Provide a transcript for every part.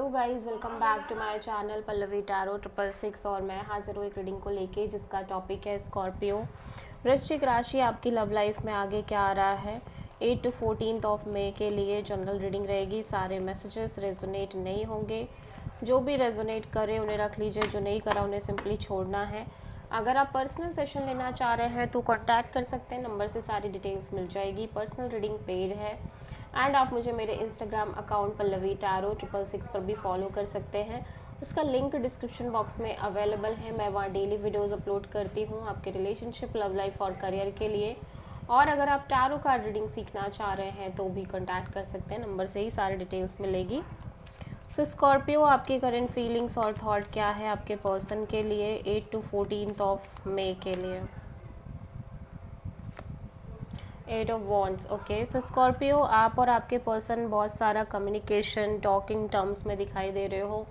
Guys, welcome back to my channel Pallavi tarot 666 और मैं हाजिर हूँ एक रीडिंग को लेके जिसका टॉपिक है स्कॉर्पियो। वृश्चिक राशि आपकी लव लाइफ में आगे क्या आ रहा है 8 to 14 ऑफ मई के लिए जनरल रीडिंग रहेगी। सारे मैसेजेस रेजोनेट नहीं होंगे, जो भी रेजोनेट करे उन्हें रख लीजिए, जो नहीं करा उन्हें सिंपली छोड़ना है। अगर आप पर्सनल सेशन लेना चाह रहे हैं तो कांटेक्ट कर सकते हैं, नंबर से सारी डिटेल्स मिल जाएगी। पर्सनल रीडिंग पेड है एंड आप मुझे मेरे इंस्टाग्राम अकाउंट पल्लवी टैरो 666 पर भी फॉलो कर सकते हैं। उसका लिंक डिस्क्रिप्शन बॉक्स में अवेलेबल है। मैं वहाँ डेली वीडियोस अपलोड करती हूँ आपके रिलेशनशिप, लव लाइफ और करियर के लिए। और अगर आप टैरो कार्ड रीडिंग सीखना चाह रहे हैं तो भी कांटेक्ट कर सकते हैं, नंबर से ही सारी डिटेल्स मिलेगी। सो स्कॉर्पियो, आपकी करंट फीलिंग्स और थॉट क्या है आपके पर्सन के लिए 8 to 14 ऑफ मई के लिए। 8 of wands. Okay, so Scorpio, आप और आपके पर्सन बहुत सारा कम्युनिकेशन, टॉकिंग टर्म्स में दिखाई दे रहे हो।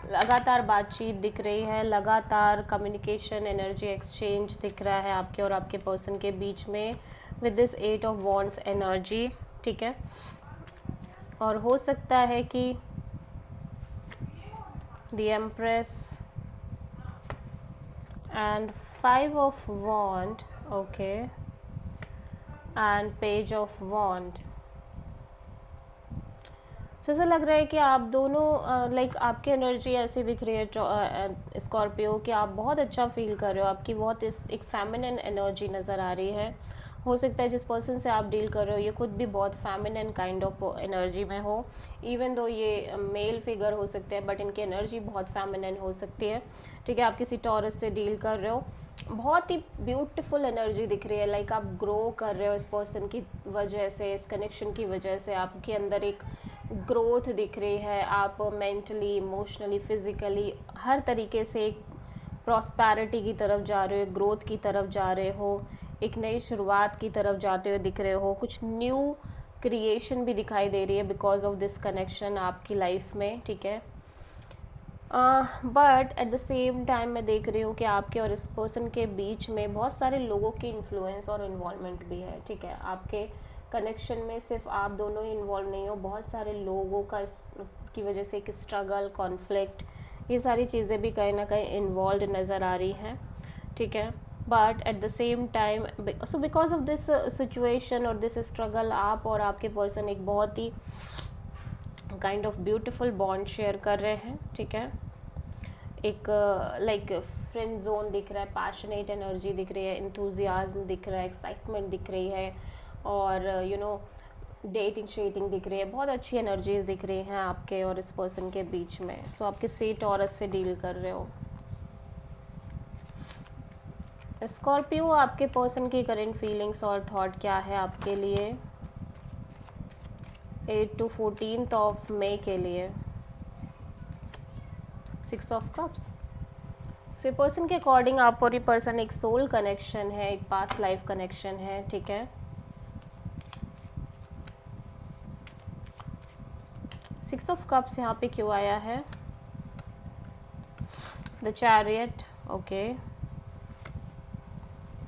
लगातार बातचीत दिख रही है, लगातार कम्युनिकेशन, एनर्जी एक्सचेंज दिख रहा है आपके और आपके पर्सन के बीच में with this 8 of wands energy. ठीक है, और हो सकता है कि the empress and 5 of wand, okay, and page of wand. तो ऐसा लग रहा है कि आप दोनों लाइक आपकी एनर्जी ऐसी दिख रही है स्कॉर्पियो कि आप बहुत अच्छा फील कर रहे हो। आपकी बहुत एक फेमिनिन एनर्जी नज़र आ रही है। हो सकता है जिस पर्सन से आप डील कर रहे हो ये खुद भी बहुत फेमिनिन काइंड ऑफ एनर्जी में हो, इवन दो ये मेल फिगर हो सकते हैं, बट इनकी एनर्जी बहुत फेमिनिन हो सकती है। ठीक है, आप किसी टॉरस से डील कर रहे हो, बहुत ही ब्यूटीफुल एनर्जी दिख रही है। लाइक आप ग्रो कर रहे हो इस पर्सन की वजह से, इस कनेक्शन की वजह से आपके अंदर एक ग्रोथ दिख रही है। आप मेंटली, इमोशनली, फिज़िकली हर तरीके से एक प्रॉस्पेरिटी की तरफ जा रहे हो, ग्रोथ की तरफ जा रहे हो, एक नई शुरुआत की तरफ जाते हुए दिख रहे हो। कुछ न्यू क्रिएशन भी दिखाई दे रही है बिकॉज ऑफ दिस कनेक्शन आपकी लाइफ में। ठीक है, but at the same time मैं देख रही हूँ कि आपके और इस पर्सन के बीच में बहुत सारे लोगों की इन्फ्लुएंस और इन्वॉल्वमेंट भी है। ठीक है, आपके कनेक्शन में सिर्फ आप दोनों ही इन्वॉल्व नहीं हो, बहुत सारे लोगों का की वजह से एक स्ट्रगल, कॉन्फ्लिक्ट, ये सारी चीज़ें भी कहीं ना कहीं इन्वॉल्व नज़र आ रही हैं। ठीक है, but at the same time so because of this situation और दिस स्ट्रगल, आप और आपके पर्सन एक बहुत ही kind of beautiful bond share कर रहे हैं। ठीक है, एक लाइक फ्रेंड जोन दिख रहा है, पैशनेट एनर्जी दिख रही है, इंथुजियाज्म दिख रहा है, एक्साइटमेंट दिख रही है, और यू नो डेटिंग शेटिंग दिख रही है। बहुत अच्छी एनर्जीज दिख रही हैं आपके और इस पर्सन के बीच में। सो आप किसी टॉरस से डील कर रहे हो। स्कॉर्पियो, आपके पर्सन की करंट फीलिंग्स और थॉट क्या है आपके लिए 8 to 14 ऑफ मई के लिए। 6 ऑफ कप्स। सो पर्सन के अकॉर्डिंग आप और ये पर्सन एक सोल कनेक्शन है, एक पास्ट लाइफ कनेक्शन है। ठीक है, 6 ऑफ कप्स यहाँ पे क्यों आया है? The chariot, okay,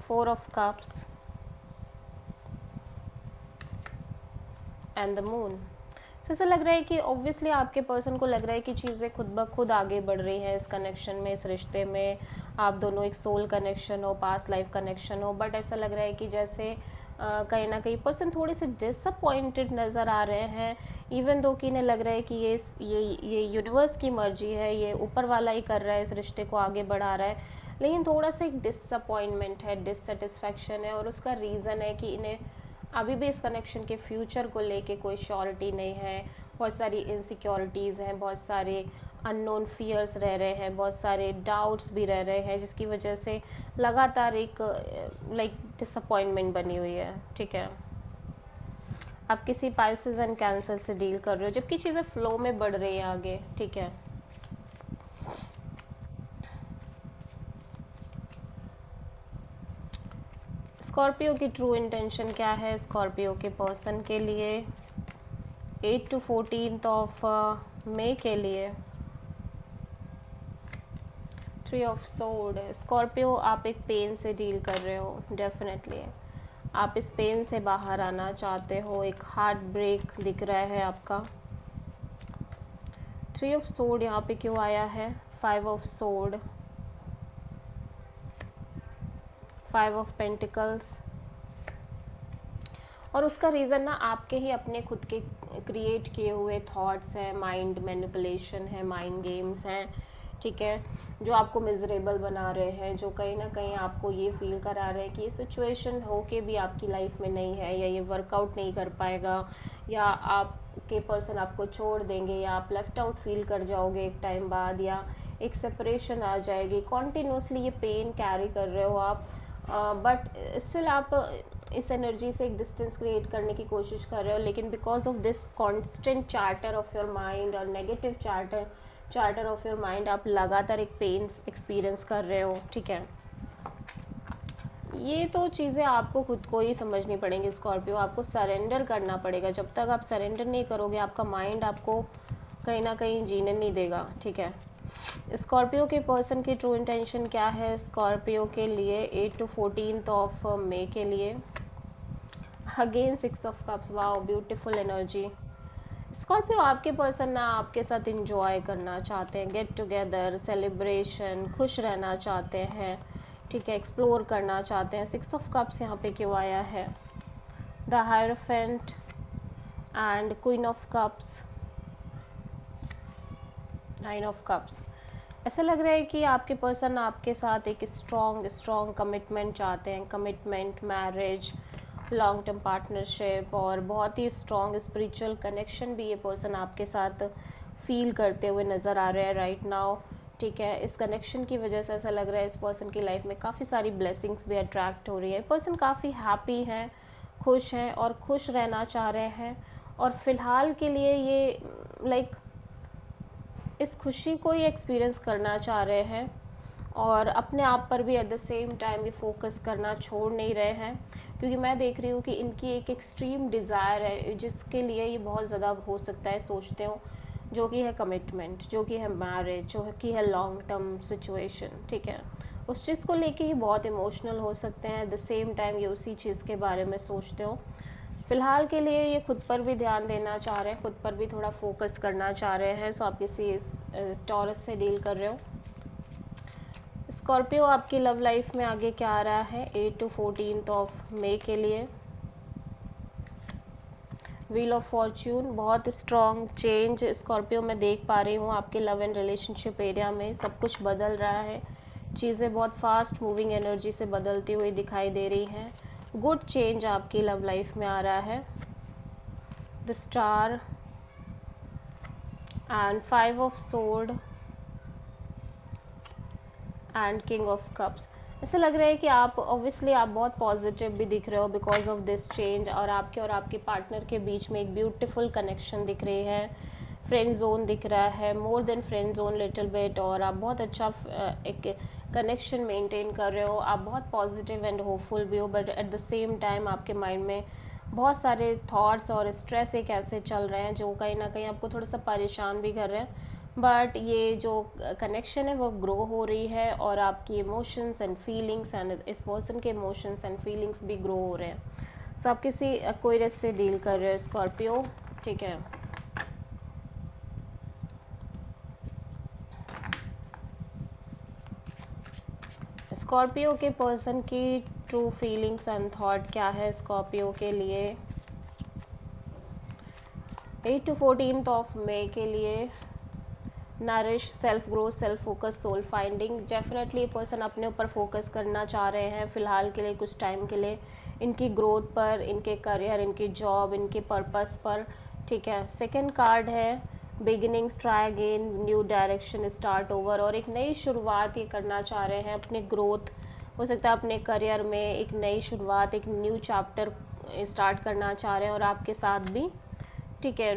4 of cups and the moon. So ऐसा लग रहा है कि ऑब्वियसली आपके पर्सन को लग रहा है कि चीज़ें खुद ब खुद आगे बढ़ रही हैं इस कनेक्शन में, इस रिश्ते में। आप दोनों एक सोल कनेक्शन हो, पास्ट लाइफ कनेक्शन हो, बट ऐसा लग रहा है कि जैसे कहीं ना कहीं पर्सन थोड़े से डिसअपॉइंटेड नज़र आ रहे हैं, इवन दो कि इन्हें लग रहा है कि ये यूनिवर्स की मर्जी है, ये ऊपर वाला ही कर रहा है, इस रिश्ते को आगे बढ़ा रहा है। लेकिन थोड़ा सा एक डिसअपॉइंटमेंट है, डिससेटिस्फैक्शन है, और उसका रीज़न है कि इन्हें अभी भी इस कनेक्शन के फ्यूचर को लेके कोई श्योरिटी नहीं है। बहुत सारी इनसिक्योरिटीज़ हैं, बहुत सारे अननोन फियर्स रह रहे हैं, बहुत सारे डाउट्स भी रह रहे हैं, जिसकी वजह से लगातार एक लाइक डिसअपॉइंटमेंट बनी हुई है। ठीक है, आप किसी पाइसेस एंड कैंसर से डील कर रहे हो, जबकि चीज़ें फ्लो में बढ़ रही हैं आगे। ठीक है, स्कॉर्पियो की ट्रू इंटेंशन क्या है स्कॉर्पियो के पर्सन के लिए 8 to 14 ऑफ मई के लिए। 3 ऑफ सोर्ड। स्कॉर्पियो, आप एक पेन से डील कर रहे हो, डेफिनेटली आप इस पेन से बाहर आना चाहते हो। एक हार्ट ब्रेक दिख रहा है आपका। 3 ऑफ सोर्ड यहाँ पे क्यों आया है, 5 ऑफ सोर्ड, 5 ऑफ पेंटिकल्स। और उसका रीज़न ना आपके ही अपने खुद के क्रिएट किए हुए थॉट्स हैं, माइंड मैनिपुलेशन है, माइंड गेम्स हैं, ठीक है, जो आपको मिजरेबल बना रहे हैं, जो कहीं ना कहीं आपको ये फील करा रहे हैं कि ये सिचुएशन हो के भी आपकी लाइफ में नहीं है, या ये वर्कआउट नहीं कर पाएगा, या आपके पर्सन आपको छोड़ देंगे, या आप लेफ्ट आउट फील कर जाओगे एक टाइम बाद, या एक सेपरेशन आ जाएगी। कॉन्टिन्यूसली ये पेन कैरी कर रहे हो आप, बट स्टिल आप इस एनर्जी से एक डिस्टेंस क्रिएट करने की कोशिश कर रहे हो, लेकिन because of this constant chatter of your mind और negative chatter of your mind, आप लगातार एक पेन एक्सपीरियंस कर रहे हो, ठीक है। ये तो चीज़ें आपको खुद को ही समझनी पड़ेंगी स्कॉर्पियो, आपको सरेंडर करना पड़ेगा। जब तक आप सरेंडर नहीं करोगे, आपका माइंड आपको कहीं ना कहीं जीने नहीं देगा, ठीक है। स्कॉर्पियो के पर्सन की ट्रू इंटेंशन क्या है स्कॉर्पियो के लिए 8 to 14 ऑफ मई के लिए? Again 6 of cups, wow beautiful energy. Scorpio आपके पर्सन ना आपके साथ इंजॉय करना चाहते हैं, गेट टुगेदर, सेलिब्रेशन, खुश रहना चाहते हैं, ठीक है, एक्सप्लोर करना चाहते हैं। 6 ऑफ कप्स यहाँ पे क्यों आया है? The hierophant and queen of cups, 9 of cups. ऐसा लग रहा है कि आपके पर्सन आपके साथ एक स्ट्रॉन्ग कमिटमेंट चाहते हैं, commitment, marriage, long term partnership, और बहुत ही स्ट्रॉन्ग स्पिरिचुअल कनेक्शन भी ये पर्सन आपके साथ फील करते हुए नज़र आ रहे हैं राइट नाउ, ठीक है। इस कनेक्शन की वजह से ऐसा लग रहा है इस पर्सन की लाइफ में काफ़ी सारी ब्लेसिंग्स भी अट्रैक्ट हो रही है। पर्सन काफ़ी हैप्पी हैं, खुश हैं और खुश रहना चाह रहे हैं, और फ़िलहाल के लिए ये लाइक इस खुशी को ही एक्सपीरियंस करना चाह रहे हैं, और अपने आप पर भी एट द सेम टाइम ये फोकस करना छोड़ नहीं रहे हैं, क्योंकि मैं देख रही हूँ कि इनकी एक एक्सट्रीम डिज़ायर है जिसके लिए ये बहुत ज़्यादा हो सकता है सोचते हो, जो कि है कमिटमेंट, जो कि है मैरिज, जो कि है लॉन्ग टर्म सिचुएशन, ठीक है। उस चीज़ को लेके ही बहुत इमोशनल हो सकते हैं, एट द सेम टाइम ये उसी चीज़ के बारे में सोचते हो। फ़िलहाल के लिए ये खुद पर भी ध्यान देना चाह रहे हैं, खुद पर भी थोड़ा फोकस करना चाह रहे हैं। सो आप किसी टॉरस से डील कर रहे हो। स्कॉर्पियो आपकी लव लाइफ में आगे क्या आ रहा है 8 to 14 ऑफ मई के लिए? व्हील ऑफ फॉर्च्यून, बहुत स्ट्रॉन्ग चेंज स्कॉर्पियो में देख पा रही हूँ। आपके लव एंड रिलेशनशिप एरिया में सब कुछ बदल रहा है, चीज़ें बहुत फास्ट मूविंग एनर्जी से बदलती हुई दिखाई दे रही हैं। गुड चेंज आपकी लव लाइफ में आ रहा है। The star and 5 of sword and king of cups. ऐसा लग रहा है कि आप ऑब्वियसली आप बहुत पॉजिटिव भी दिख रहे हो बिकॉज ऑफ दिस चेंज, और आपके पार्टनर के बीच में एक ब्यूटीफुल कनेक्शन दिख रही है, फ्रेंड जोन दिख रहा है, more than friend zone little bit, और आप बहुत अच्छा एक कनेक्शन मेंटेन कर रहे हो। आप बहुत पॉजिटिव एंड होपफुल भी हो, but at the same time आपके माइंड में बहुत सारे थॉट्स और स्ट्रेस एक ऐसे चल रहे हैं जो कहीं ना कहीं आपको थोड़ा सा परेशान भी कर रहे हैं। बट ये जो कनेक्शन है वो ग्रो हो रही है, और आपकी इमोशंस एंड फीलिंग्स एंड इस पर्सन के इमोशंस एंड फीलिंग्स भी ग्रो हो रहे हैं। सो आप किसी एक्वेरियस से डील कर रहे हो स्कॉर्पियो, ठीक है। स्कॉर्पियो के पर्सन की ट्रू फीलिंग्स एंड थॉट क्या है स्कॉर्पियो के लिए 8 to 14 ऑफ मई के लिए? Nourish, self growth, self focus, soul finding. Definitely person अपने ऊपर फोकस करना चाह रहे हैं फ़िलहाल के लिए, कुछ टाइम के लिए, इनकी ग्रोथ पर, इनके करियर, इनकी जॉब, इनके पर्पस पर, ठीक है। सेकंड कार्ड है beginnings, try again, new direction, start over, और एक नई शुरुआत ये करना चाह रहे हैं अपने ग्रोथ, हो सकता है अपने करियर में एक नई शुरुआत, एक न्यू चैप्टर स्टार्ट करना चाह रहे हैं, और आपके साथ भी, ठीक है।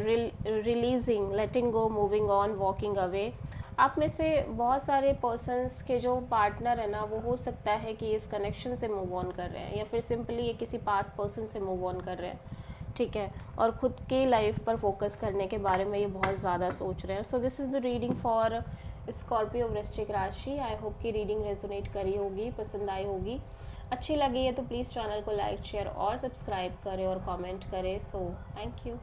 Releasing, letting go, moving on, walking away. आप में से बहुत सारे पर्सन्स के जो पार्टनर है ना, वो हो सकता है कि इस कनेक्शन से मूव ऑन कर रहे हैं, या फिर सिंपली ये किसी पास पर्सन से मूव ऑन कर रहे हैं, ठीक है, और ख़ुद की लाइफ पर फोकस करने के बारे में ये बहुत ज़्यादा सोच रहे हैं। So this is the reading for Scorpio वृश्चिक राशि। आई होप कि रीडिंग रेजोनेट करी होगी, पसंद आई होगी। अच्छी लगी है तो प्लीज़ चैनल को लाइक, शेयर और सब्सक्राइब करें और कमेंट करें। So thank you.